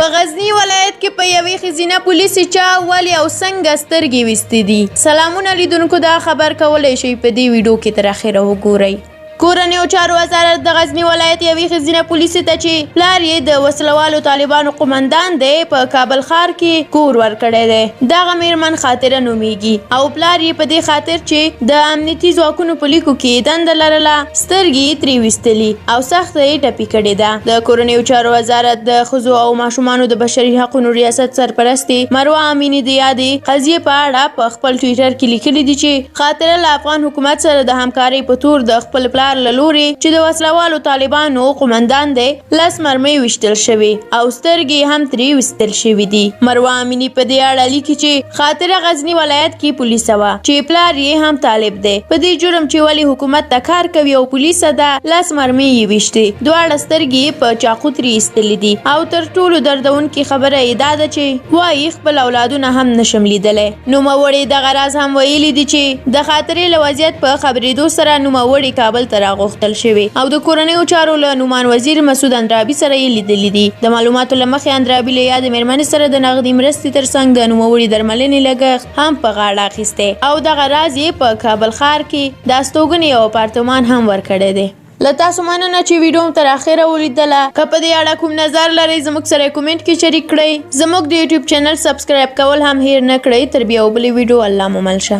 په غزنی ولایت کې په یوې ښځینه پولیسي چا ولې او څنګه سترګې ویستې دي. سلامونه لیدونکو، دا خبر کولی شئ په دې ویډیو کې تر اخره وګورئ. کورنیو چارو وزارت د غزنی ولایت یوې ښځینه پولیسې ته چې پلار یې د وسلوالو طالبانو قومندان دی په کابل ښار کې کور ورکړی دی. دغه میرمن خاطره نومیږي او پلار یې په دې خاطر چې د امنیتي ځواکونو په لیکو کې دنده لرله سترګې یې ترې ویستلي او سخته یې ټپي کړې ده. د کورنیو چارو وزارت د ښځو او ماشومانو د بشري حقونو ریاست سرپرستې مروه امینی د یادې قضیې په اړه په خپل ټویټر کې لیکلي دي چې خاطره له افغان حکومت سره د همکارۍ په تور د خپل پلار له لوري چې د وسلوالو طالبانو قومندان دی 10 مرمۍ ویشتل شوي او سترګې هم ترې ویستل شوي دي. مروه امینی په دې اړه لیکي چې خاطره غزنی ولایت کې پولیسه وه چې پلار یې هم طالب دی. په دې جرم چې ولې حکومت ته کار کوي او پولیسه ده 10 مرمۍ یې ویشتې، دواړه سترګې په چاقو ترې ایستلې دي او تر ټولو دردونکې خبره یې دا ده چې وایي خپل اولادونه هم نشم لیدلی. نوموړې دغه راز هم ویلي دي چې د خاطرې له وضعیت په خبرېدو سره نوموړې کابل ته راغوښتل شوی او د کورنیو چارو له نومان وزیر مسعود اندرابي سره یې لیدلي دي. د معلوماتو له مخې اندرابي له یادې میرمنې سره د نغدي مرستې ترڅنګ د نوموړي درملنې لګښت هم په غاړه اخیستی او دغه راز یې په کابل ښار کې د استوګنې یو اپارتمان هم ورکړی دی. له تاسو مننه چې ویډیو تر اخره ولیدله. که په دې اړه کوم نظر لرئ زموږ سره کومنټ کې شریک کړئ. زموږ د یوټیوب چینل سبسکرایب کول هم هیر نه کړئ. تر بیا بلې ویډیو الله مو مل شه.